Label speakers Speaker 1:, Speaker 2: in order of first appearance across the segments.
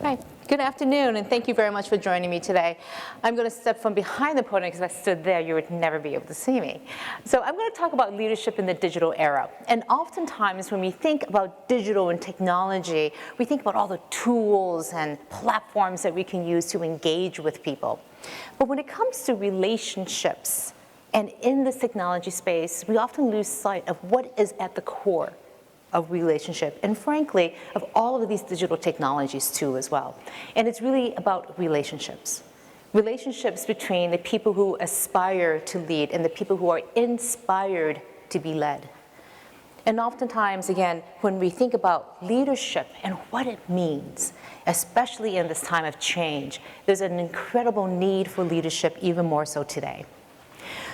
Speaker 1: Hi, good afternoon, and thank you very much for joining me today. I'm going to step from behind the podium because if I stood there, you would never be able to see me. So I'm going to talk about leadership in the digital era. And oftentimes when we think about digital and technology, we think about all the tools and platforms that we can use to engage with people. But when it comes to relationships, and in this technology space, we often lose sight of what is at the core of relationship, and frankly, of all of these digital technologies too as well. And it's really about relationships. Relationships between the people who aspire to lead and the people who are inspired to be led. And oftentimes, again, when we think about leadership and what it means, especially in this time of change, there's an incredible need for leadership, even more so today.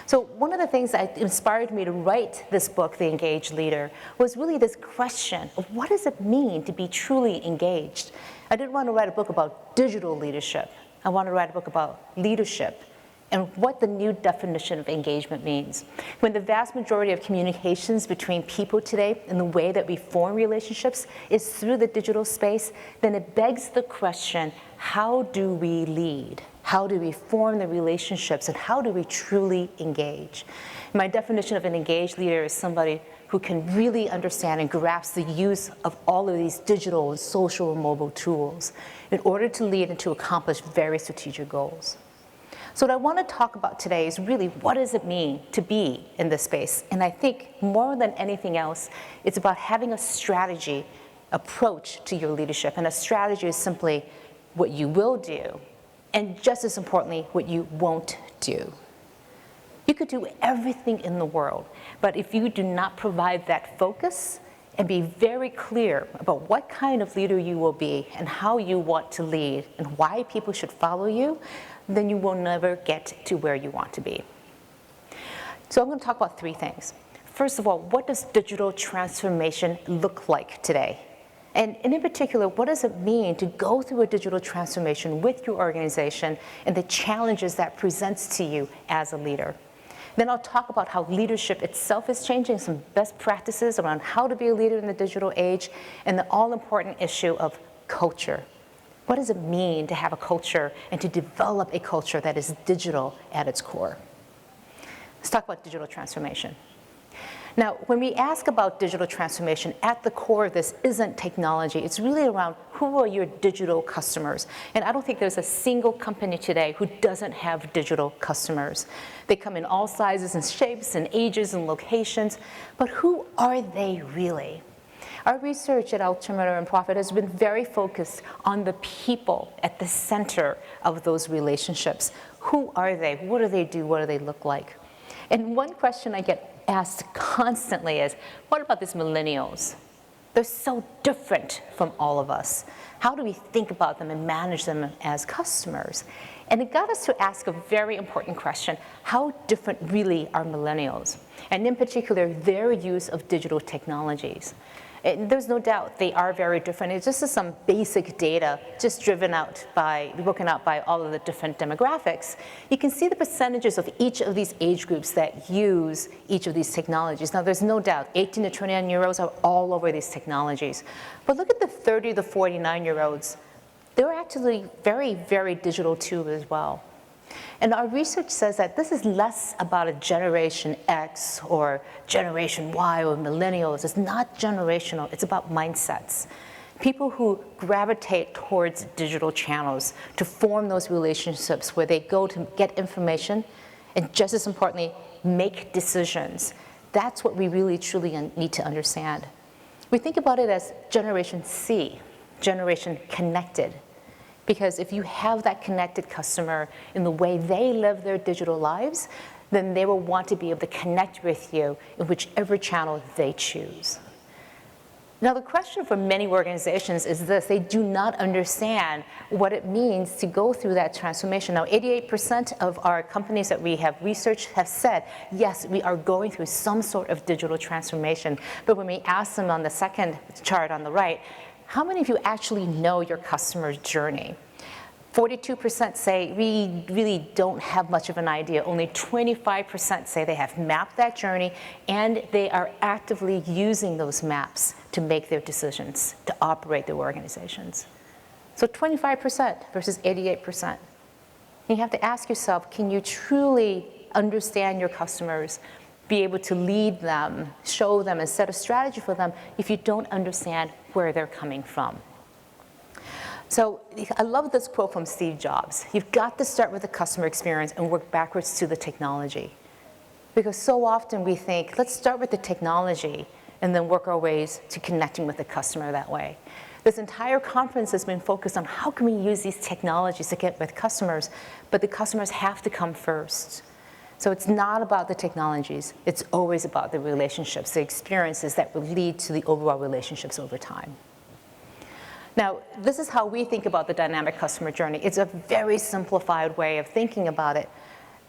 Speaker 1: So one of the things that inspired me to write this book, The Engaged Leader, was really this question of what does it mean to be truly engaged? I didn't want to write a book about digital leadership. I wanted to write a book about leadership and what the new definition of engagement means. When the vast majority of communications between people today and the way that we form relationships is through the digital space, then it begs the question, how do we lead? How do we form the relationships, and how do we truly engage? My definition of an engaged leader is somebody who can really understand and grasp the use of all of these digital and social and mobile tools in order to lead and to accomplish very strategic goals. So what I want to talk about today is really what does it mean to be in this space? And I think more than anything else, it's about having a strategy approach to your leadership. And a strategy is simply what you will do, and just as importantly, what you won't do. You could do everything in the world, but if you do not provide that focus and be very clear about what kind of leader you will be and how you want to lead and why people should follow you, then you will never get to where you want to be. So I'm going to talk about three things. First of all, what does digital transformation look like today? And in particular, what does it mean to go through a digital transformation with your organization and the challenges that presents to you as a leader? Then I'll talk about how leadership itself is changing, some best practices around how to be a leader in the digital age, and the all-important issue of culture. What does it mean to have a culture and to develop a culture that is digital at its core? Let's talk about digital transformation. Now, when we ask about digital transformation, at the core of this isn't technology. It's really around who are your digital customers. And I don't think there's a single company today who doesn't have digital customers. They come in all sizes and shapes and ages and locations, but who are they really? Our research at Altimeter and Profit has been very focused on the people at the center of those relationships. Who are they? What do they do? What do they look like? And one question I get asked constantly is, what about these millennials? They're so different from all of us. How do we think about them and manage them as customers? And it got us to ask a very important question. How different really are millennials? And in particular, their use of digital technologies. And there's no doubt they are very different. It's just some basic data just broken out by all of the different demographics. You can see the percentages of each of these age groups that use each of these technologies. Now, there's no doubt 18 to 29-year-olds are all over these technologies. But look at the 30 to 49-year-olds. They're actually very, very digital too as well. And our research says that this is less about a Generation X or Generation Y or millennials. It's not generational, it's about mindsets. People who gravitate towards digital channels to form those relationships where they go to get information and, just as importantly, make decisions. That's what we really truly need to understand. We think about it as Generation C, Generation Connected. Because if you have that connected customer in the way they live their digital lives, then they will want to be able to connect with you in whichever channel they choose. Now, the question for many organizations is this: they do not understand what it means to go through that transformation. Now, 88% of our companies that we have researched have said, yes, we are going through some sort of digital transformation. But when we ask them on the second chart on the right, how many of you actually know your customer's journey? 42% say we really don't have much of an idea. Only 25% say they have mapped that journey and they are actively using those maps to make their decisions, to operate their organizations. So 25% versus 88%. You have to ask yourself, can you truly understand your customers, be able to lead them, show them, and set a strategy for them if you don't understand where they're coming from? So I love this quote from Steve Jobs. You've got to start with the customer experience and work backwards to the technology. Because so often we think, let's start with the technology and then work our ways to connecting with the customer that way. This entire conference has been focused on how can we use these technologies to get with customers, but the customers have to come first. So it's not about the technologies, it's always about the relationships, the experiences that will lead to the overall relationships over time. Now, this is how we think about the dynamic customer journey. It's a very simplified way of thinking about it.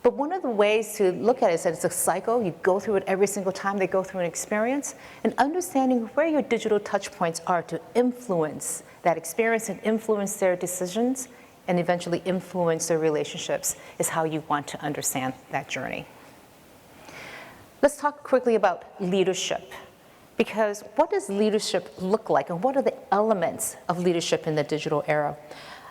Speaker 1: But one of the ways to look at it is that it's a cycle. You go through it every single time they go through an experience, and understanding where your digital touch points are to influence that experience and influence their decisions and eventually influence their relationships is how you want to understand that journey. Let's talk quickly about leadership. Because what does leadership look like, and what are the elements of leadership in the digital era?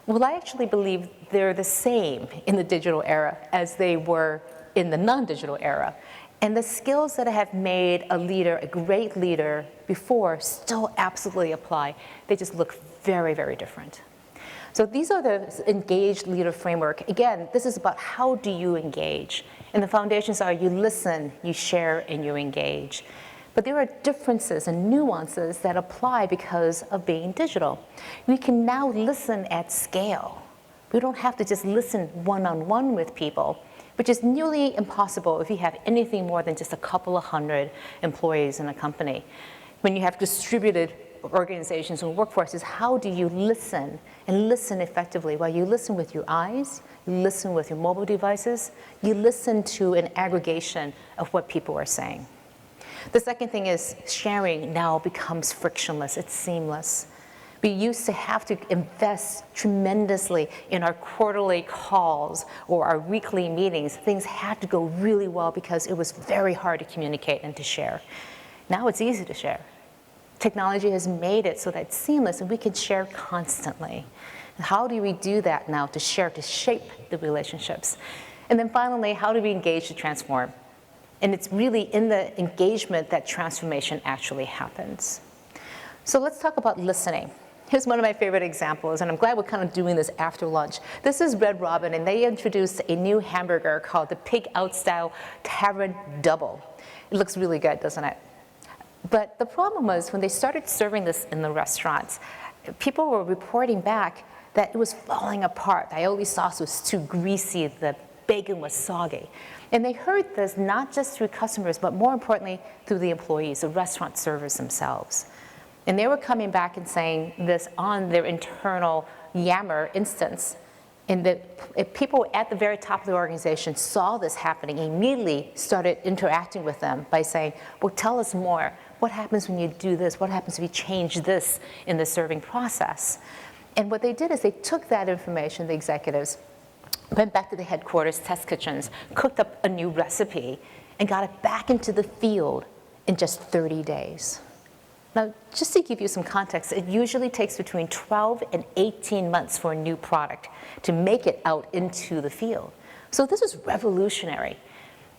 Speaker 1: Well, I actually believe they're the same in the digital era as they were in the non-digital era. And the skills that have made a leader a great leader before still absolutely apply. They just look very, very different. So these are the engaged leader framework. Again, this is about how do you engage. And the foundations are you listen, you share, and you engage. But there are differences and nuances that apply because of being digital. We can now listen at scale. We don't have to just listen one-on-one with people, which is nearly impossible if you have anything more than just a couple of hundred employees in a company. When you have distributed organizations and workforces, how do you listen and listen effectively? Well, you listen with your eyes, you listen with your mobile devices, you listen to an aggregation of what people are saying. The second thing is sharing now becomes frictionless, it's seamless. We used to have to invest tremendously in our quarterly calls or our weekly meetings. Things had to go really well because it was very hard to communicate and to share. Now it's easy to share. Technology has made it so that it's seamless and we can share constantly. And how do we do that now to share, to shape the relationships? And then finally, how do we engage to transform? And it's really in the engagement that transformation actually happens. So let's talk about listening. Here's one of my favorite examples, and I'm glad we're kind of doing this after lunch. This is Red Robin, and they introduced a new hamburger called the Pig Out Style Tavern Double. It looks really good, doesn't it? But the problem was when they started serving this in the restaurants, people were reporting back that it was falling apart. The aioli sauce was too greasy, the bacon was soggy. And they heard this not just through customers, but more importantly, through the employees, the restaurant servers themselves. And they were coming back and saying this on their internal Yammer instance. And if people at the very top of the organization saw this happening, immediately started interacting with them by saying, well, tell us more. What happens when you do this? What happens if you change this in the serving process? And what they did is they took that information, the executives, went back to the headquarters test kitchens, cooked up a new recipe, and got it back into the field in just 30 days. Now, just to give you some context, it usually takes between 12 and 18 months for a new product to make it out into the field. So this is revolutionary.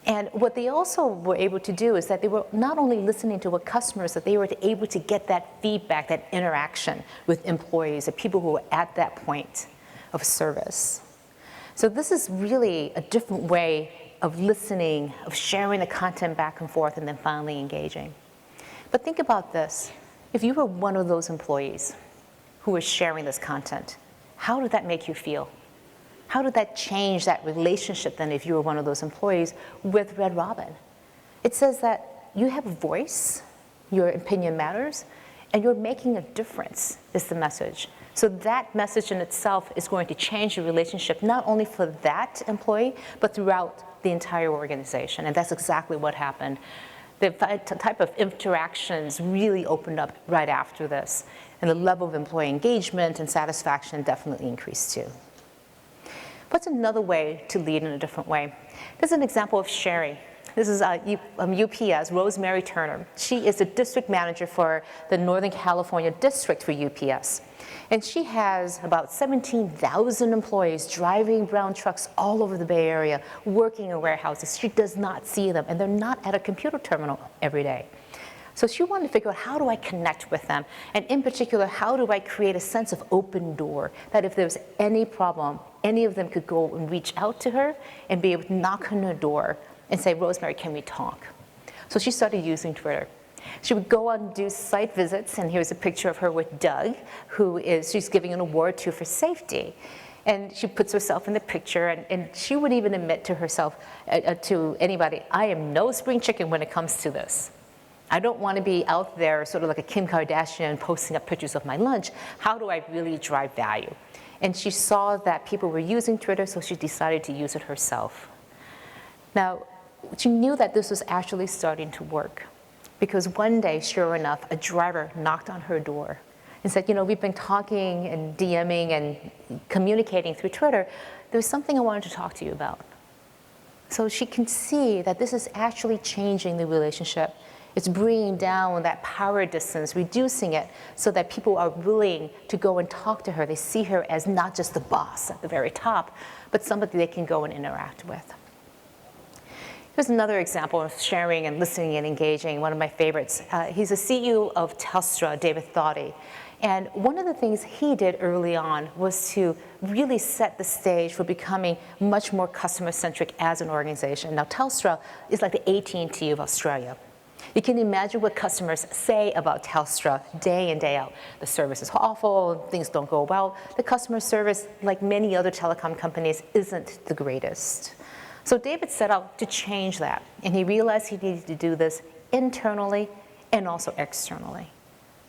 Speaker 1: And what they also were able to do is that they were not only listening to what customers, that they were able to get that feedback, that interaction with employees, the people who were at that point of service. So this is really a different way of listening, of sharing the content back and forth, and then finally engaging. But think about this. If you were one of those employees who was sharing this content, how did that make you feel? How did that change that relationship then if you were one of those employees with Red Robin? It says that you have a voice, your opinion matters, and you're making a difference is the message. So that message in itself is going to change the relationship, not only for that employee, but throughout the entire organization. And that's exactly what happened. The type of interactions really opened up right after this. And the level of employee engagement and satisfaction definitely increased too. What's another way to lead in a different way? This is an example of sharing. This is UPS, Rosemary Turner. She is the district manager for the Northern California district for UPS. And she has about 17,000 employees driving brown trucks all over the Bay Area, working in warehouses. She does not see them, and they're not at a computer terminal every day. So she wanted to figure out, how do I connect with them? And in particular, how do I create a sense of open door, that if there's any problem, any of them could go and reach out to her and be able to knock on her door and say, Rosemary, can we talk? So she started using Twitter. She would go out and do site visits, and here's a picture of her with Doug, she's giving an award to for safety. And she puts herself in the picture, and she would even admit to herself, to anybody, I am no spring chicken when it comes to this. I don't want to be out there sort of like a Kim Kardashian posting up pictures of my lunch. How do I really drive value? And she saw that people were using Twitter, so she decided to use it herself. Now, she knew that this was actually starting to work, because one day, sure enough, a driver knocked on her door and said, we've been talking and DMing and communicating through Twitter. There's something I wanted to talk to you about. So she can see that this is actually changing the relationship. It's bringing down that power distance, reducing it so that people are willing to go and talk to her. They see her as not just the boss at the very top, but somebody they can go and interact with. Here's another example of sharing and listening and engaging, one of my favorites. He's the CEO of Telstra, David Thoughty. And one of the things he did early on was to really set the stage for becoming much more customer-centric as an organization. Now, Telstra is like the AT&T of Australia. You can imagine what customers say about Telstra day in, day out. The service is awful, things don't go well. The customer service, like many other telecom companies, isn't the greatest. So David set out to change that, and he realized he needed to do this internally and also externally.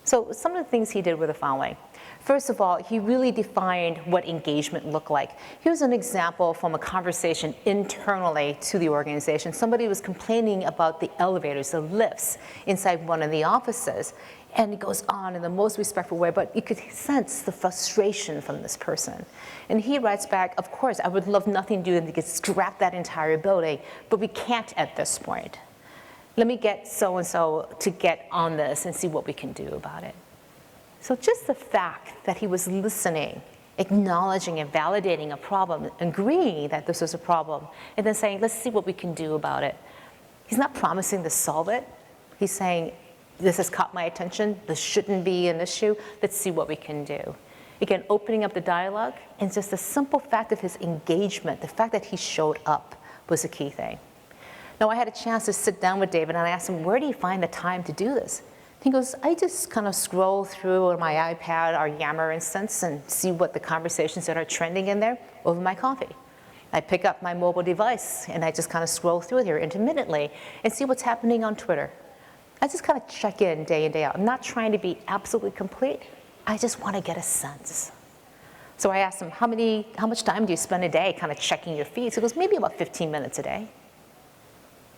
Speaker 1: So some of the things he did were the following. First of all, he really defined what engagement looked like. Here's an example from a conversation internally to the organization. Somebody was complaining about the elevators, the lifts inside one of the offices. And it goes on in the most respectful way, but you could sense the frustration from this person. And he writes back, of course, I would love nothing to do than to scrap that entire building, but we can't at this point. Let me get so-and-so to get on this and see what we can do about it. So just the fact that he was listening, acknowledging and validating a problem, agreeing that this was a problem, and then saying, let's see what we can do about it. He's not promising to solve it. He's saying, this has caught my attention, this shouldn't be an issue, let's see what we can do. Again, opening up the dialogue, and just the simple fact of his engagement, the fact that he showed up was a key thing. Now, I had a chance to sit down with David, and I asked him, where do you find the time to do this? He goes, I just kind of scroll through on my iPad, our Yammer instance, and see what the conversations that are trending in there over my coffee. I pick up my mobile device, and I just kind of scroll through here intermittently and see what's happening on Twitter. I just kind of check in day out. I'm not trying to be absolutely complete. I just want to get a sense. So I asked him, how much time do you spend a day kind of checking your feeds? He goes, maybe about 15 minutes a day.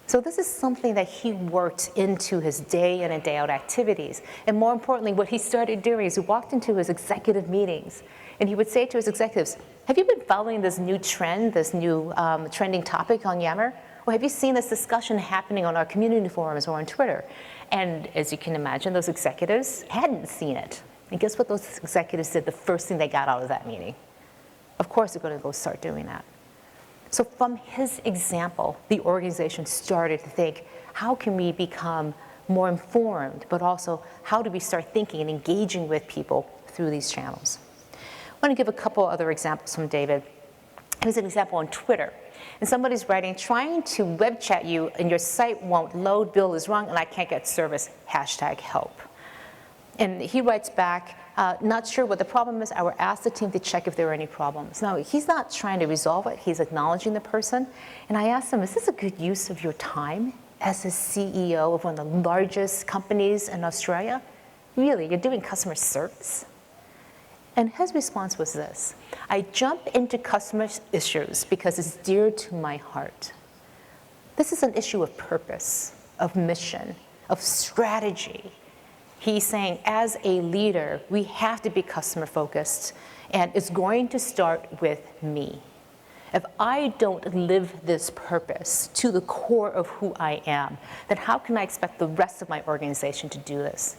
Speaker 1: So this is something that he worked into his day in and day out activities. And more importantly, what he started doing is he walked into his executive meetings, and he would say to his executives, have you been following this new trend, this new trending topic on Yammer? Or have you seen this discussion happening on our community forums or on Twitter? And as you can imagine, those executives hadn't seen it. And guess what those executives did the first thing they got out of that meeting? Of course they're going to go start doing that. So from his example, the organization started to think, how can we become more informed, but also how do we start thinking and engaging with people through these channels? I want to give a couple other examples from David. Here's an example on Twitter. And somebody's writing, trying to web chat you and your site won't load, bill is wrong, and I can't get service, #help. And he writes back, not sure what the problem is. I will ask the team to check if there are any problems. Now, he's not trying to resolve it. He's acknowledging the person. And I asked him, is this a good use of your time as a CEO of one of the largest companies in Australia? Really, you're doing customer service? And his response was this: I jump into customer issues because it's dear to my heart. This is an issue of purpose, of mission, of strategy. He's saying, as a leader, we have to be customer focused, and it's going to start with me. If I don't live this purpose to the core of who I am, then how can I expect the rest of my organization to do this?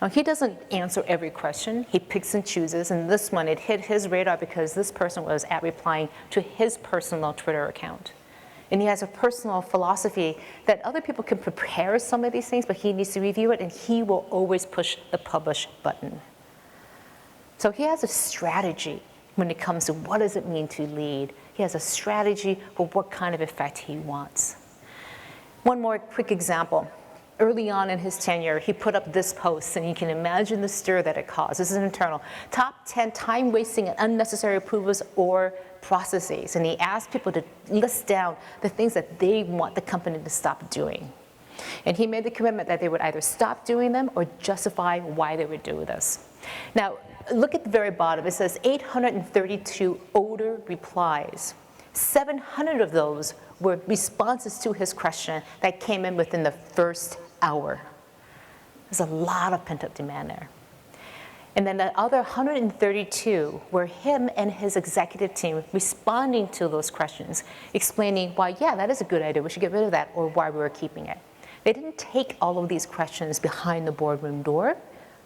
Speaker 1: Now, he doesn't answer every question. He picks and chooses, and this one, it hit his radar because this person was replying to his personal Twitter account. And he has a personal philosophy that other people can prepare some of these things, but he needs to review it, and he will always push the publish button. So he has a strategy when it comes to what does it mean to lead. He has a strategy for what kind of effect he wants. One more quick example. Early on in his tenure, he put up this post, and you can imagine the stir that it caused. This is internal. Top 10 time-wasting and unnecessary approvals or processes. And he asked people to list down the things that they want the company to stop doing. And he made the commitment that they would either stop doing them or justify why they would do this. Now, look at the very bottom. It says 832 older replies. 700 of those were responses to his question that came in within the first hour. There's a lot of pent-up demand there. And then the other 132 were him and his executive team responding to those questions, explaining why, yeah, that is a good idea, we should get rid of that, or why we were keeping it. They didn't take all of these questions behind the boardroom door.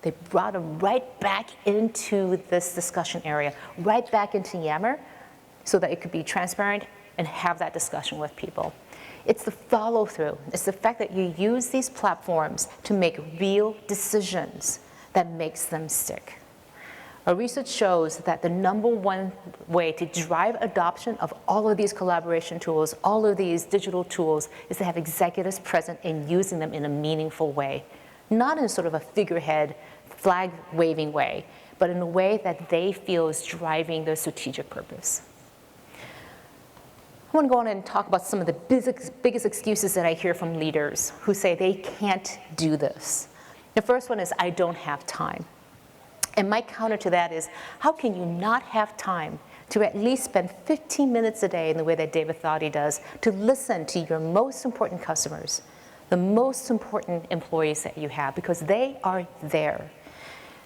Speaker 1: They brought them right back into this discussion area, right back into Yammer, so that it could be transparent and have that discussion with people. It's the follow-through. It's the fact that you use these platforms to make real decisions that makes them stick. Our research shows that the #1 way to drive adoption of all of these collaboration tools, all of these digital tools, is to have executives present and using them in a meaningful way. Not in sort of a figurehead, flag-waving way, but in a way that they feel is driving their strategic purpose. I want to go on and talk about some of the biggest excuses that I hear from leaders who say they can't do this. The first one is, I don't have time. And my counter to that is, how can you not have time to at least spend 15 minutes a day in the way that David Thaudy does to listen to your most important customers, the most important employees that you have, because they are there.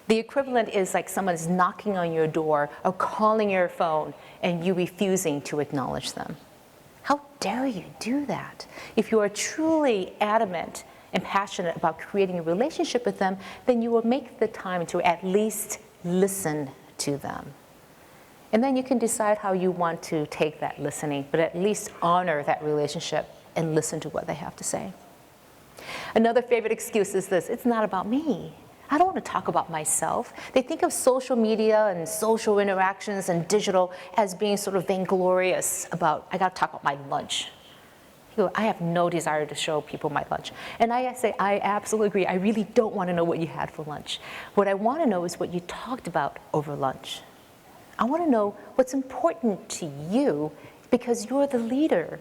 Speaker 1: The equivalent is like someone is knocking on your door or calling your phone and you refusing to acknowledge them. How dare you do that? If you are truly adamant and passionate about creating a relationship with them, then you will make the time to at least listen to them. And then you can decide how you want to take that listening, but at least honor that relationship and listen to what they have to say. Another favorite excuse is this: it's not about me. I don't want to talk about myself. They think of social media and social interactions and digital as being sort of vainglorious about, I got to talk about my lunch. I have no desire to show people my lunch. And I say, I absolutely agree. I really don't want to know what you had for lunch. What I want to know is what you talked about over lunch. I want to know what's important to you because you're the leader.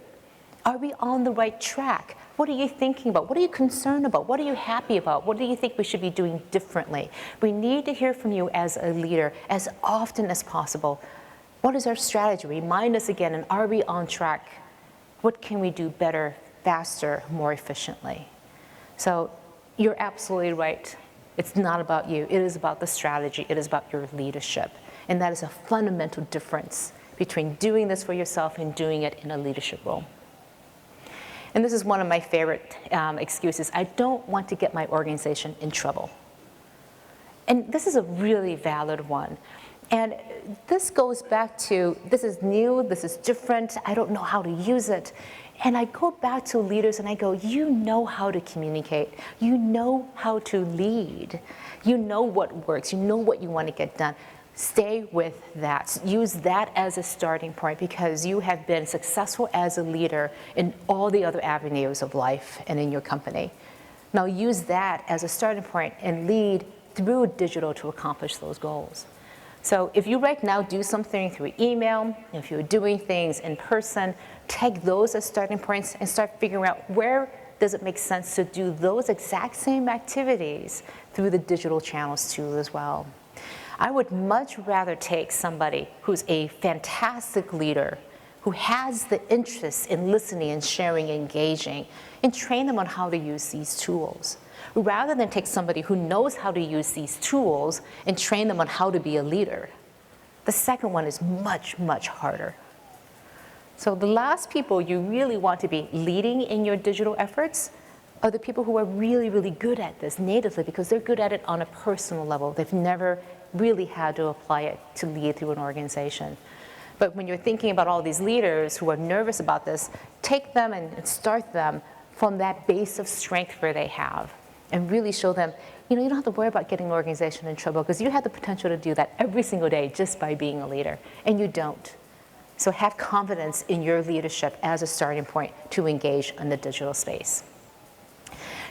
Speaker 1: Are we on the right track? What are you thinking about? What are you concerned about? What are you happy about? What do you think we should be doing differently? We need to hear from you as a leader as often as possible. What is our strategy? Remind us again, and are we on track? What can we do better, faster, more efficiently? So you're absolutely right. It's not about you. It is about the strategy. It is about your leadership. And that is a fundamental difference between doing this for yourself and doing it in a leadership role. And this is one of my favorite excuses. I don't want to get my organization in trouble. And this is a really valid one. And this goes back to, this is new, this is different, I don't know how to use it. And I go back to leaders and I go, you know how to communicate. You know how to lead. You know what works. You know what you want to get done. Stay with that. Use that as a starting point because you have been successful as a leader in all the other avenues of life and in your company. Now use that as a starting point and lead through digital to accomplish those goals. So if you right now do something through email, if you're doing things in person, take those as starting points and start figuring out where does it make sense to do those exact same activities through the digital channels too as well. I would much rather take somebody who's a fantastic leader, who has the interest in listening and sharing, engaging, and train them on how to use these tools, rather than take somebody who knows how to use these tools and train them on how to be a leader. The second one is much, much harder. So the last people you really want to be leading in your digital efforts are the people who are really, really good at this natively, because they're good at it on a personal level. They've never really had to apply it to lead through an organization. But when you're thinking about all these leaders who are nervous about this, take them and start them from that base of strength where they have, and really show them, you don't have to worry about getting an organization in trouble, because you have the potential to do that every single day just by being a leader, and you don't. So have confidence in your leadership as a starting point to engage in the digital space.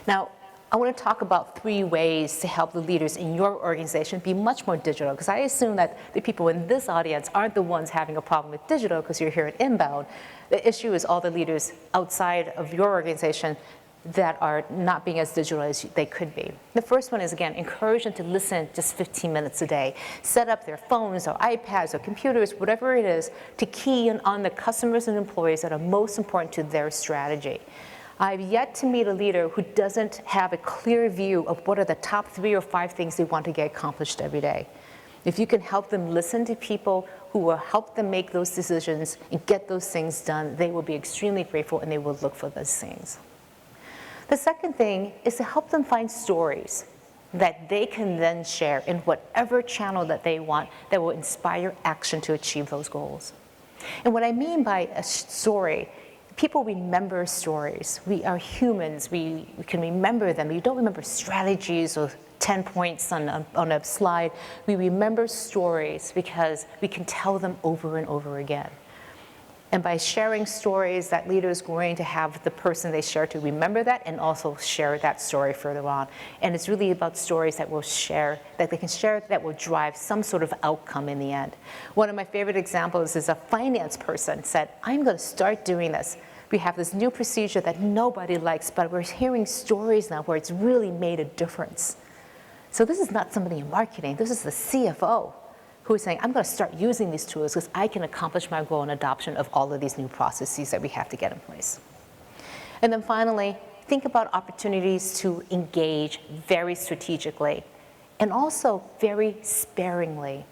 Speaker 1: Now, I want to talk about 3 ways to help the leaders in your organization be much more digital, because I assume that the people in this audience aren't the ones having a problem with digital because you're here at Inbound. The issue is all the leaders outside of your organization that are not being as digital as they could be. The first one is, again, encourage them to listen just 15 minutes a day. Set up their phones or iPads or computers, whatever it is, to key in on the customers and employees that are most important to their strategy. I've yet to meet a leader who doesn't have a clear view of what are the top 3 or 5 things they want to get accomplished every day. If you can help them listen to people who will help them make those decisions and get those things done, they will be extremely grateful and they will look for those things. The second thing is to help them find stories that they can then share in whatever channel that they want that will inspire action to achieve those goals. And what I mean by a story, people remember stories. We are humans. We can remember them. We don't remember strategies or 10 points on a slide. We remember stories because we can tell them over and over again. And by sharing stories, that leader is going to have the person they share to remember that and also share that story further on. And it's really about stories that will share, that they can share, that will drive some sort of outcome in the end. One of my favorite examples is a finance person said, I'm going to start doing this. We have this new procedure that nobody likes, but we're hearing stories now where it's really made a difference. So this is not somebody in marketing. This is the CFO who is saying, I'm going to start using these tools because I can accomplish my goal in adoption of all of these new processes that we have to get in place. And then finally, think about opportunities to engage very strategically and also very sparingly.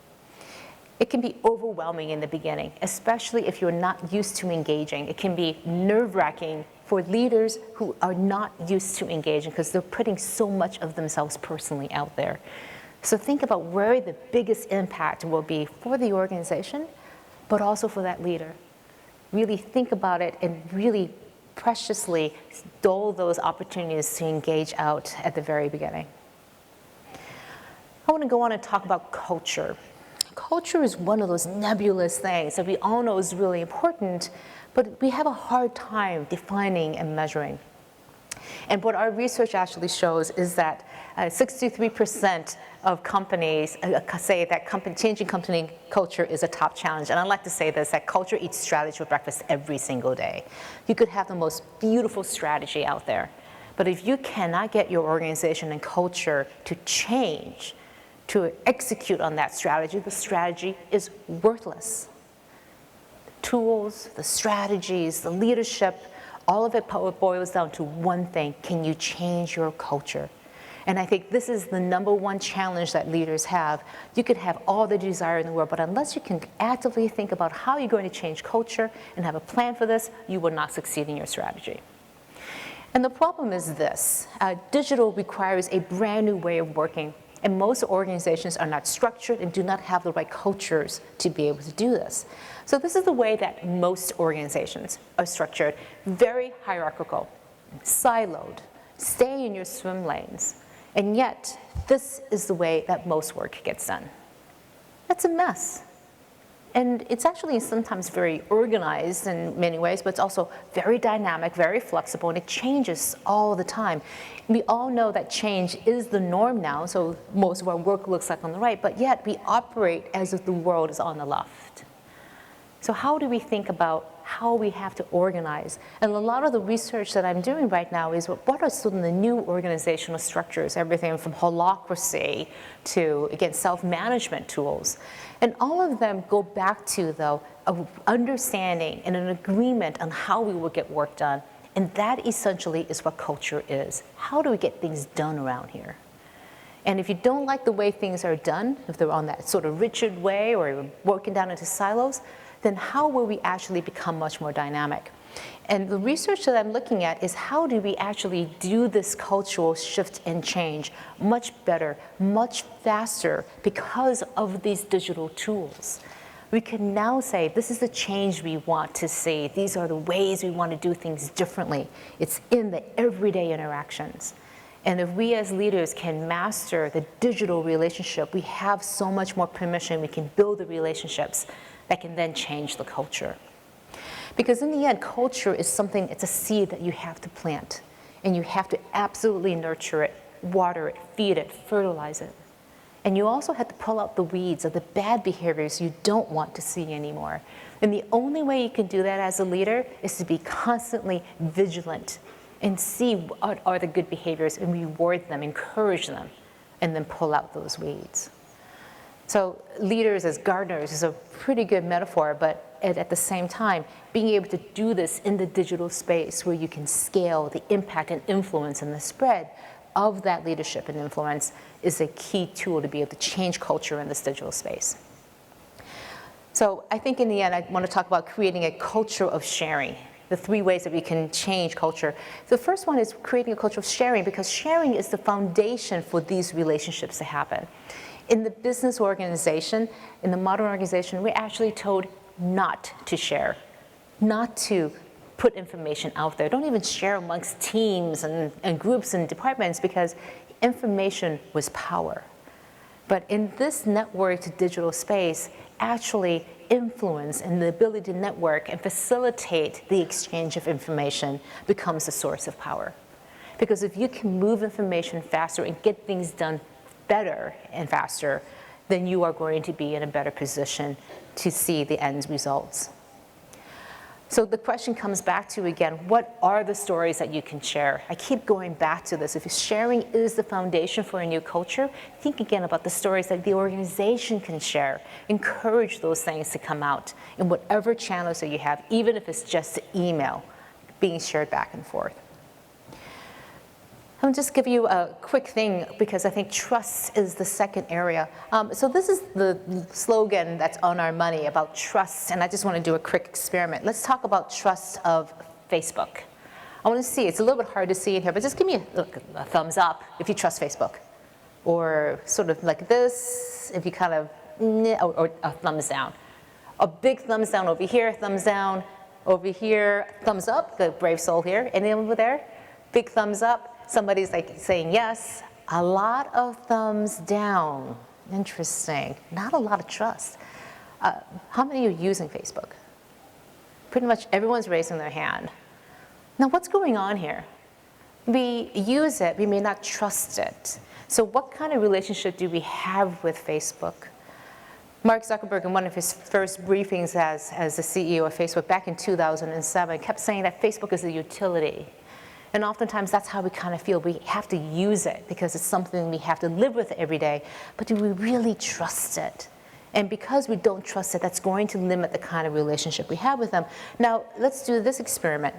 Speaker 1: It can be overwhelming in the beginning, especially if you're not used to engaging. It can be nerve-wracking for leaders who are not used to engaging because they're putting so much of themselves personally out there. So think about where the biggest impact will be for the organization, but also for that leader. Really think about it and really preciously dole those opportunities to engage out at the very beginning. I want to go on and talk about culture. Culture is one of those nebulous things that we all know is really important, but we have a hard time defining and measuring. And what our research actually shows is that 63% of companies say that changing company culture is a top challenge. And I like to say this, that culture eats strategy for breakfast every single day. You could have the most beautiful strategy out there, but if you cannot get your organization and culture to change, to execute on that strategy, the strategy is worthless. Tools, the strategies, the leadership, all of it boils down to one thing: can you change your culture? And I think this is the #1 challenge that leaders have. You could have all the desire in the world, but unless you can actively think about how you're going to change culture and have a plan for this, you will not succeed in your strategy. And the problem is this: digital requires a brand new way of working, and most organizations are not structured and do not have the right cultures to be able to do this. So this is the way that most organizations are structured: very hierarchical, siloed, stay in your swim lanes. And yet, this is the way that most work gets done. That's a mess. And it's actually sometimes very organized in many ways, but it's also very dynamic, very flexible, and it changes all the time. We all know that change is the norm now, so most of our work looks like on the right, but yet we operate as if the world is on the left. So how do we think about how we have to organize? And a lot of the research that I'm doing right now is what are some of the new organizational structures, everything from holacracy to, again, self-management tools. And all of them go back to, though, an understanding and an agreement on how we will get work done. And that essentially is what culture is. How do we get things done around here? And if you don't like the way things are done, if they're on that sort of rigid way or broken down into silos, then how will we actually become much more dynamic? And the research that I'm looking at is how do we actually do this cultural shift and change much better, much faster because of these digital tools. We can now say, this is the change we want to see. These are the ways we want to do things differently. It's in the everyday interactions. And if we as leaders can master the digital relationship, we have so much more permission. We can build the relationships that can then change the culture. Because in the end, culture is something, it's a seed that you have to plant. And you have to absolutely nurture it, water it, feed it, fertilize it. And you also have to pull out the weeds of the bad behaviors you don't want to see anymore. And the only way you can do that as a leader is to be constantly vigilant and see what are the good behaviors and reward them, encourage them, and then pull out those weeds. So leaders as gardeners is a pretty good metaphor, but at the same time, being able to do this in the digital space where you can scale the impact and influence and the spread of that leadership and influence is a key tool to be able to change culture in this digital space. So I think in the end, I want to talk about creating a culture of sharing, the 3 ways that we can change culture. The first one is creating a culture of sharing, because sharing is the foundation for these relationships to happen. In the business organization, in the modern organization, we're actually told not to share, not to put information out there. Don't even share amongst teams and groups and departments, because information was power. But in this networked digital space, actually influence and the ability to network and facilitate the exchange of information becomes a source of power. Because if you can move information faster and get things done better and faster, then you are going to be in a better position to see the end results. So the question comes back to, again, what are the stories that you can share? I keep going back to this. If sharing is the foundation for a new culture, think again about the stories that the organization can share. Encourage those things to come out in whatever channels that you have, even if it's just email being shared back and forth. I'll just give you a quick thing, because I think trust is the second area. So this is the slogan that's on our money about trust, and I just want to do a quick experiment. Let's talk about trust of Facebook. I want to see, it's a little bit hard to see in here, but just give me a thumbs up if you trust Facebook. Or sort of like this, if you kind of, or a thumbs down. A big thumbs down over here, thumbs down over here, thumbs up, the brave soul here, and then over there, big thumbs up. Somebody's like saying yes, a lot of thumbs down. Interesting, not a lot of trust. How many are using Facebook? Pretty much everyone's raising their hand. Now what's going on here? We use it, we may not trust it. So what kind of relationship do we have with Facebook? Mark Zuckerberg, in one of his first briefings as the CEO of Facebook back in 2007, kept saying that Facebook is a utility. And oftentimes that's how we kind of feel. We have to use it because it's something we have to live with every day. But do we really trust it? And because we don't trust it, that's going to limit the kind of relationship we have with them. Now, let's do this experiment.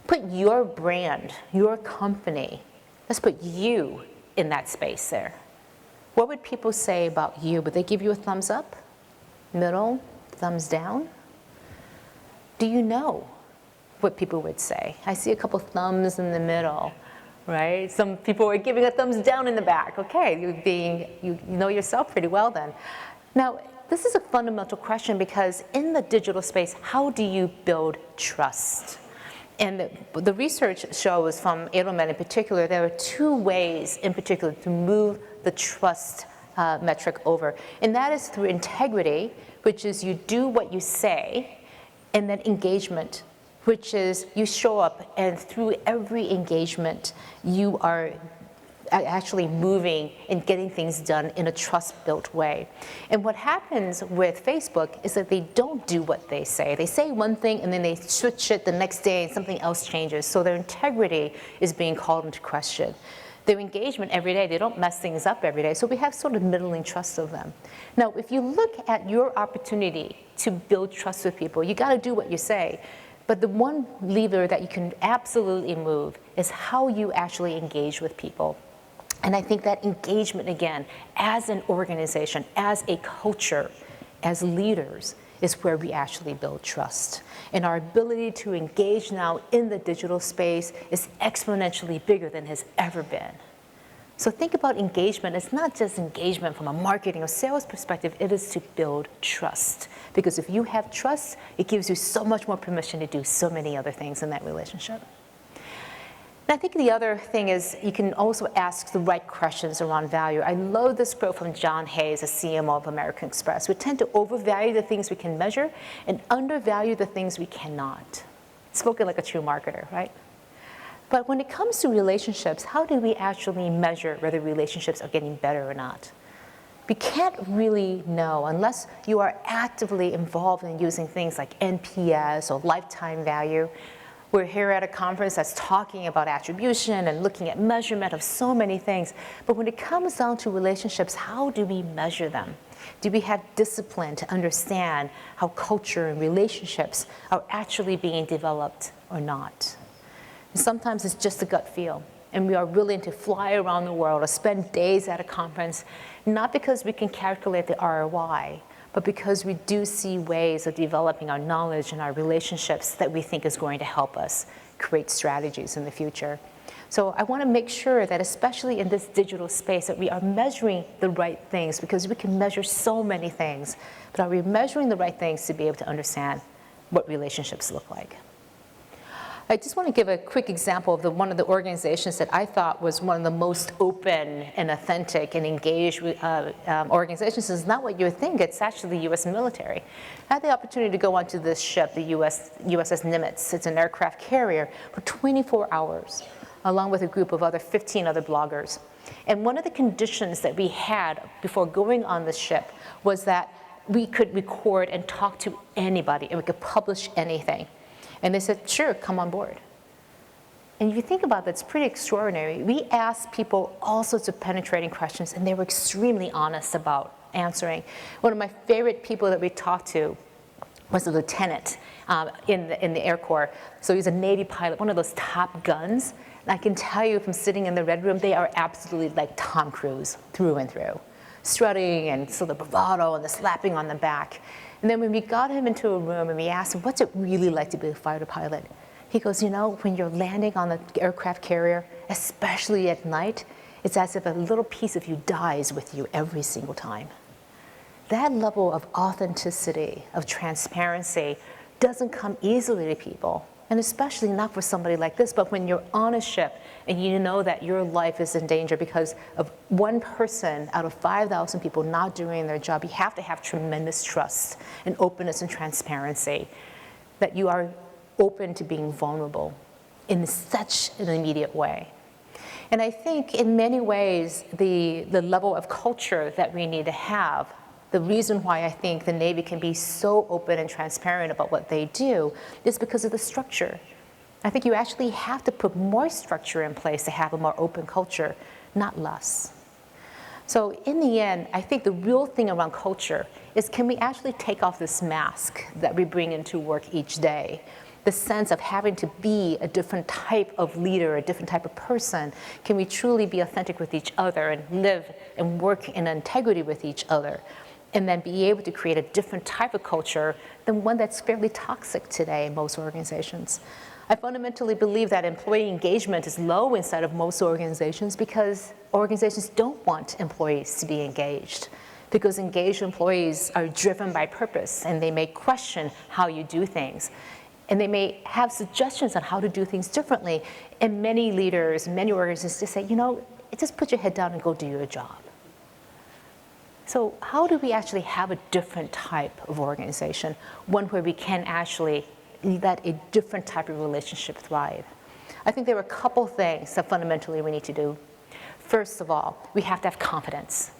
Speaker 1: Put your brand, your company, let's put you in that space there. What would people say about you? Would they give you a thumbs up, middle, thumbs down? Do you know what people would say? I see a couple thumbs in the middle, right? Some people are giving a thumbs down in the back. Okay, you know yourself pretty well then. Now, this is a fundamental question, because in the digital space, how do you build trust? And the research shows from Edelman in particular, there are 2 ways in particular to move the trust metric over. And that is through integrity, which is you do what you say, and then engagement, which is you show up, and through every engagement, you are actually moving and getting things done in a trust-built way. And what happens with Facebook is that they don't do what they say. They say one thing, and then they switch it the next day, and something else changes. So their integrity is being called into question. Their engagement every day, they don't mess things up every day. So we have sort of middling trust of them. Now, if you look at your opportunity to build trust with people, you got to do what you say. But the one lever that you can absolutely move is how you actually engage with people. And I think that engagement, again, as an organization, as a culture, as leaders, is where we actually build trust. And our ability to engage now in the digital space is exponentially bigger than it has ever been. So think about engagement. It's not just engagement from a marketing or sales perspective, it is to build trust. Because if you have trust, it gives you so much more permission to do so many other things in that relationship. And I think the other thing is you can also ask the right questions around value. I love this quote from John Hayes, the CMO of American Express. We tend to overvalue the things we can measure and undervalue the things we cannot. Spoken like a true marketer, right? But when it comes to relationships, how do we actually measure whether relationships are getting better or not? We can't really know unless you are actively involved in using things like NPS or lifetime value. We're here at a conference that's talking about attribution and looking at measurement of so many things. But when it comes down to relationships, how do we measure them? Do we have discipline to understand how culture and relationships are actually being developed or not? And sometimes it's just a gut feel, and we are willing to fly around the world or spend days at a conference, not because we can calculate the ROI, but because we do see ways of developing our knowledge and our relationships that we think is going to help us create strategies in the future. So I want to make sure that, especially in this digital space, that we are measuring the right things, because we can measure so many things, but are we measuring the right things to be able to understand what relationships look like? I just want to give a quick example of one of the organizations that I thought was one of the most open and authentic and engaged organizations. It's not what you would think. It's actually the U.S. military. I had the opportunity to go onto this ship, the USS Nimitz. It's an aircraft carrier, for 24 hours, along with a group of 15 other bloggers. And one of the conditions that we had before going on the ship was that we could record and talk to anybody, and we could publish anything. And they said, sure, come on board. And if you think about that, it's pretty extraordinary. We asked people all sorts of penetrating questions, and they were extremely honest about answering. One of my favorite people that we talked to was a lieutenant in the Air Corps. So he's a Navy pilot, one of those top guns. And I can tell you from sitting in the Red Room, they are absolutely like Tom Cruise through and through. Strutting and so the bravado and the slapping on the back. And then when we got him into a room and we asked him, what's it really like to be a fighter pilot? He goes, you know, when you're landing on the aircraft carrier, especially at night, it's as if a little piece of you dies with you every single time. That level of authenticity, of transparency, doesn't come easily to people. And especially not for somebody like this, but when you're on a ship and you know that your life is in danger because of one person out of 5,000 people not doing their job, you have to have tremendous trust and openness and transparency, that you are open to being vulnerable in such an immediate way. And I think in many ways, the level of culture that we need to have, the reason why I think the Navy can be so open and transparent about what they do is because of the structure. I think you actually have to put more structure in place to have a more open culture, not less. So in the end, I think the real thing around culture is, can we actually take off this mask that we bring into work each day? The sense of having to be a different type of leader, a different type of person. Can we truly be authentic with each other and live and work in integrity with each other? And then be able to create a different type of culture than one that's fairly toxic today in most organizations. I fundamentally believe that employee engagement is low inside of most organizations because organizations don't want employees to be engaged. Because engaged employees are driven by purpose, and they may question how you do things. And they may have suggestions on how to do things differently. And many leaders, many organizations just say, you know, just put your head down and go do your job. So how do we actually have a different type of organization, one where we can actually let a different type of relationship thrive? I think there are a couple things that fundamentally we need to do. First of all, we have to have confidence.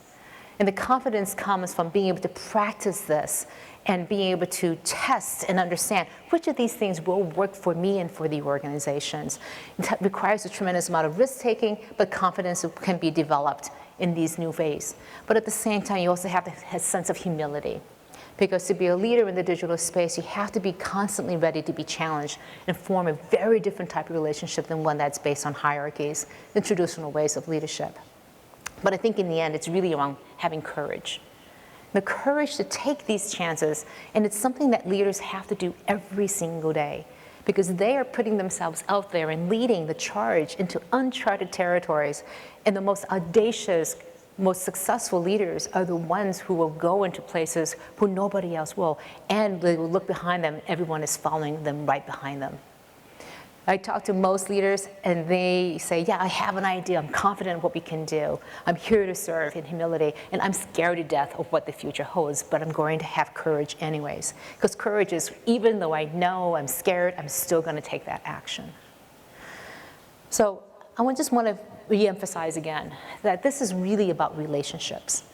Speaker 1: And the confidence comes from being able to practice this and being able to test and understand which of these things will work for me and for the organizations. It requires a tremendous amount of risk-taking, but confidence can be developed in these new ways. But at the same time, you also have to have a sense of humility. Because to be a leader in the digital space, you have to be constantly ready to be challenged and form a very different type of relationship than one that's based on hierarchies and traditional ways of leadership. But I think in the end, it's really around having courage. The courage to take these chances, and it's something that leaders have to do every single day because they are putting themselves out there and leading the charge into uncharted territories. And the most audacious, most successful leaders are the ones who will go into places who nobody else will, and they will look behind them, and everyone is following them right behind them. I talk to most leaders and they say, yeah, I have an idea, I'm confident in what we can do, I'm here to serve in humility, and I'm scared to death of what the future holds, but I'm going to have courage anyways. Because courage is, even though I know I'm scared, I'm still going to take that action. So I just want to re-emphasize again that this is really about relationships.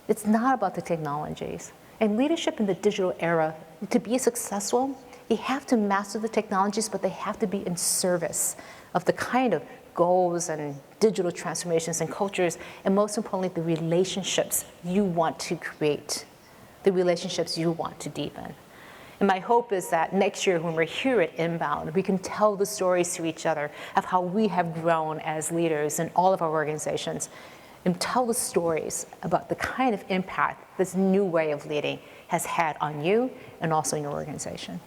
Speaker 1: It's not about the technologies. And leadership in the digital era, to be successful, you have to master the technologies, but they have to be in service of the kind of goals and digital transformations and cultures, and most importantly, the relationships you want to create, the relationships you want to deepen. And my hope is that next year when we're here at Inbound, we can tell the stories to each other of how we have grown as leaders in all of our organizations, and tell the stories about the kind of impact this new way of leading has had on you and also in your organization.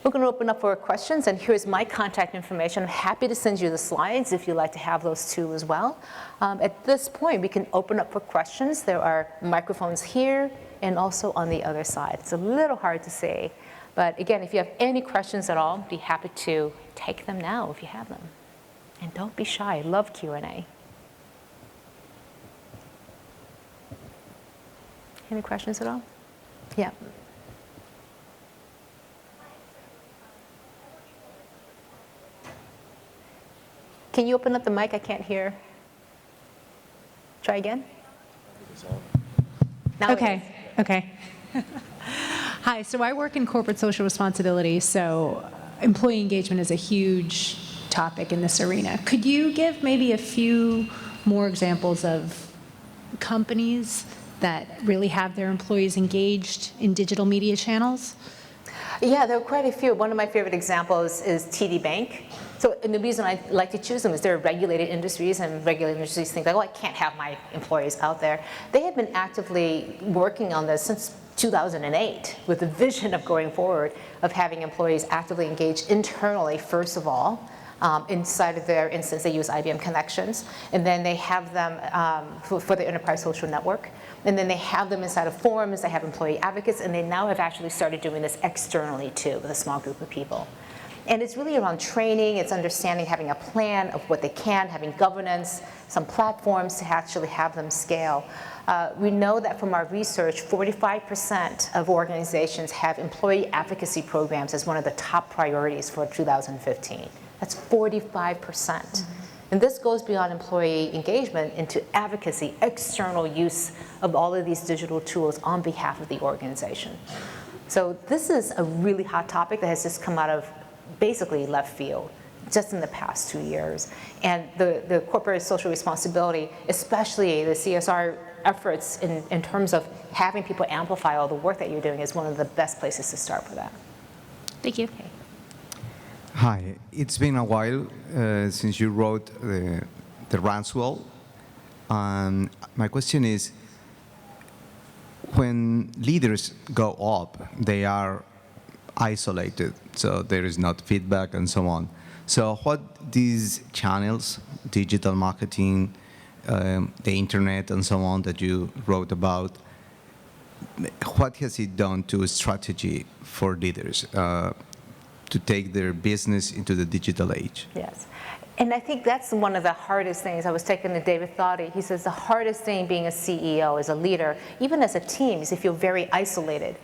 Speaker 1: We're going to open up for questions, and here's my contact information. I'm happy to send you the slides if you'd like to have those too as well. At this point, we can open up for questions. There are microphones here and also on the other side. It's a little hard to see, but again, if you have any questions at all, be happy to take them now if you have them. And don't be shy, I love Q&A. Any questions at all? Yeah. Can you open up the mic? I can't hear. Try again. Now
Speaker 2: Okay. Hi, so I work in corporate social responsibility, so employee engagement is a huge topic in this arena. Could you give maybe a few more examples of companies that really have their employees engaged in digital media channels?
Speaker 1: Yeah, there are quite a few. One of my favorite examples is TD Bank. So, and the reason I like to choose them is they're regulated industries, and regulated industries think like, oh, I can't have my employees out there. They have been actively working on this since 2008 with the vision of going forward of having employees actively engaged internally, first of all. Inside of their instance, they use IBM Connections, and then they have them for the enterprise social network, and then they have them inside of forums, they have employee advocates, and they now have actually started doing this externally too with a small group of people. And it's really around training, it's understanding, having a plan of what they can, having governance, some platforms to actually have them scale. We know that from our research, 45% of organizations have employee advocacy programs as one of the top priorities for 2015. That's 45%. And this goes beyond employee engagement into advocacy, external use of all of these digital tools on behalf of the organization. So this is a really hot topic that has just come out of basically left field just in the past 2 years. And the corporate social responsibility, especially the CSR efforts in terms of having people amplify all the work that you're doing, is one of the best places to start for that.
Speaker 2: Thank you.
Speaker 1: Okay.
Speaker 3: Hi, it's been a while since you wrote the Groundswell. My question is, when leaders go up, they are isolated, so there is not feedback and so on. So what these channels, digital marketing, the internet and so on that you wrote about, what has it done to strategy for leaders to take their business into the digital age?
Speaker 1: Yes. And I think that's one of the hardest things. I was talking to David Thoughty. He says the hardest thing being a CEO, as a leader, even as a team, is you feel very isolated.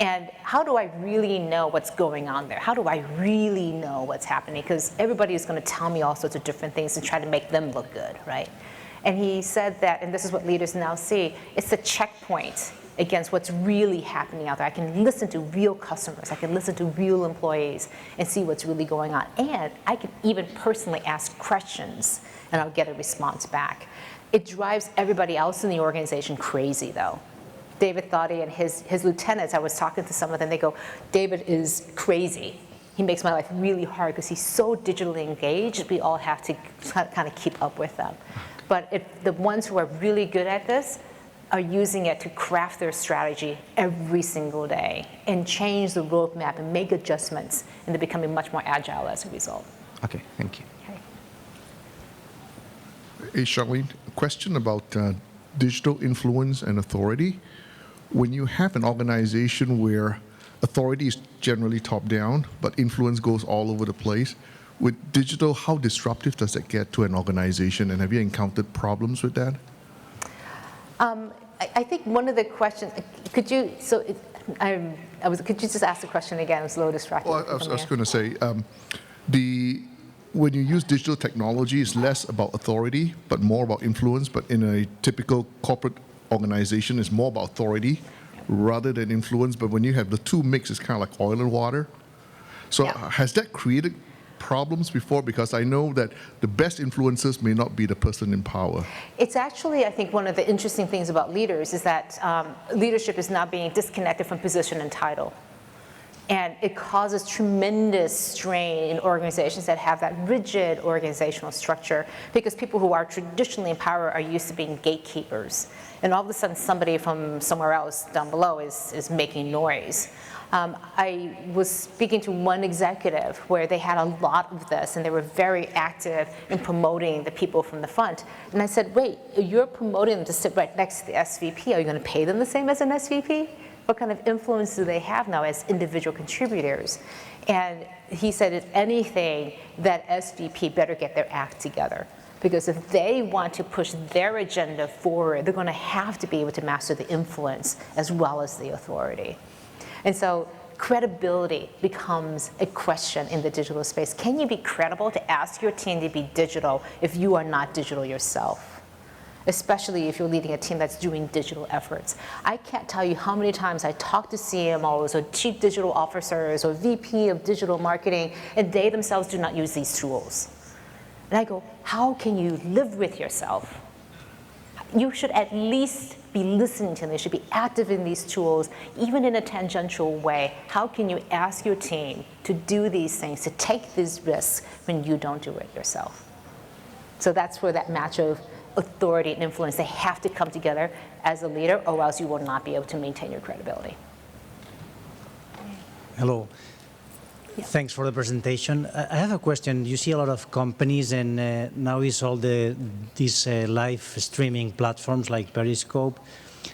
Speaker 1: And how do I really know what's going on there? How do I really know what's happening? Because everybody is going to tell me all sorts of different things and try to make them look good, right? And he said that, and this is what leaders now see, it's a checkpoint against what's really happening out there. I can listen to real customers, I can listen to real employees and see what's really going on. And I can even personally ask questions and I'll get a response back. It drives everybody else in the organization crazy though. David Thoughty and his lieutenants, I was talking to some of them, they go, David is crazy. He makes my life really hard because he's so digitally engaged, we all have to kind of keep up with them. But if the ones who are really good at this, are using it to craft their strategy every single day and change the roadmap and make adjustments, and they're becoming much more agile as a result.
Speaker 3: Okay, thank you.
Speaker 1: Okay.
Speaker 4: Hey, Charlene, a question about digital influence and authority. When you have an organization where authority is generally top-down, but influence goes all over the place, with digital, how disruptive does that get to an organization, and have you encountered problems with that?
Speaker 1: I think one of the questions, could you just ask the question again? I was a little distracted.
Speaker 4: Well, I was going to say, when you use digital technology, it's less about authority, but more about influence. But in a typical corporate organization, it's more about authority rather than influence. But when you have the two mix, it's kind of like oil and water. So has that created problems before? Because I know that the best influencers may not be the person in power.
Speaker 1: It's actually, I think, one of the interesting things about leaders is that leadership is not being disconnected from position and title. And it causes tremendous strain in organizations that have that rigid organizational structure, because people who are traditionally in power are used to being gatekeepers. And all of a sudden, somebody from somewhere else down below is making noise. I was speaking to one executive where they had a lot of this, and they were very active in promoting the people from the front. And I said, wait, you're promoting them to sit right next to the SVP. Are you going to pay them the same as an SVP? What kind of influence do they have now as individual contributors? And he said, if anything, that SVP better get their act together. Because if they want to push their agenda forward, they're going to have to be able to master the influence as well as the authority. And so credibility becomes a question in the digital space. Can you be credible to ask your team to be digital if you are not digital yourself? Especially if you're leading a team that's doing digital efforts. I can't tell you how many times I talk to CMOs or chief digital officers or VP of digital marketing, and they themselves do not use these tools. And I go, how can you live with yourself? You should at least be listening to them. They should be active in these tools, even in a tangential way. How can you ask your team to do these things, to take these risks when you don't do it yourself? So that's where that match of authority and influence, they have to come together as a leader, or else you will not be able to maintain your credibility.
Speaker 5: Hello.
Speaker 1: Yeah.
Speaker 5: Thanks for the presentation. I have a question. You see a lot of companies, and now is all these live streaming platforms like Periscope.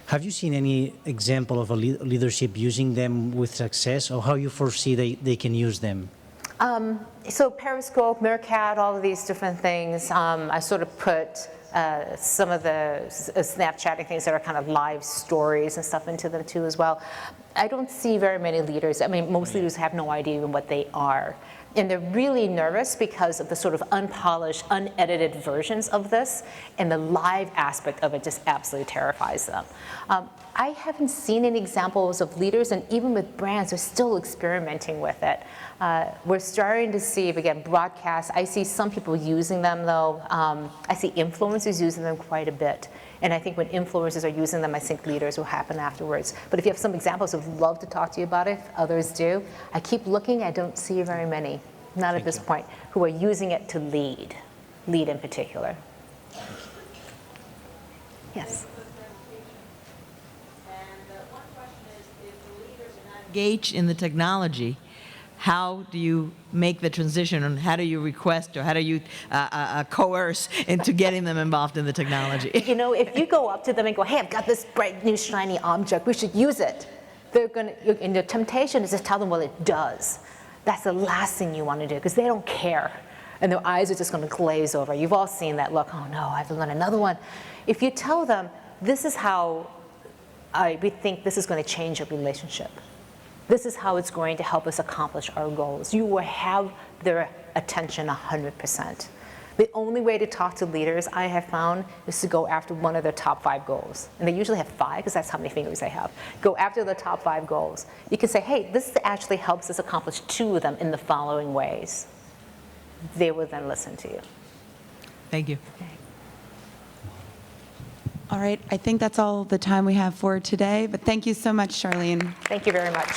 Speaker 5: Have you seen any example of a leadership using them with success, or how you foresee they can use them?
Speaker 1: So Periscope, Meerkat, all of these different things, I sort of put some of the Snapchatting things that are kind of live stories and stuff into them too as well. I don't see very many leaders. I mean, most leaders have no idea even what they are. And they're really nervous because of the sort of unpolished, unedited versions of this, and the live aspect of it just absolutely terrifies them. I haven't seen any examples of leaders, and even with brands, they're still experimenting with it. We're starting to see, again, broadcast. I see some people using them, though. I see influencers using them quite a bit. And I think when influencers are using them, I think leaders will happen afterwards. But if you have some examples, I'd love to talk to you about it. If others do. I keep looking. I don't see very many, not at this point, who are using it to lead in particular. Yes.
Speaker 6: Engage in the technology, how do you make the transition, and how do you request, or how do you coerce into getting them involved in the technology?
Speaker 1: You know, if you go up to them and go, hey, I've got this bright new shiny object, we should use it. They're going to, and the temptation is to tell them, well, it does. That's the last thing you want to do, because they don't care. And their eyes are just going to glaze over. You've all seen that look, oh no, I have to learn another one. If you tell them, this is how we think this is going to change your relationship. This is how it's going to help us accomplish our goals. You will have their attention 100%. The only way to talk to leaders, I have found, is to go after one of their top 5 goals. And they usually have 5, because that's how many fingers they have. Go after the top 5 goals. You can say, hey, this actually helps us accomplish 2 of them in the following ways. They will then listen to you.
Speaker 6: Thank you.
Speaker 7: All right, I think that's all the time we have for today, but thank you so much, Charlene.
Speaker 1: Thank you very much.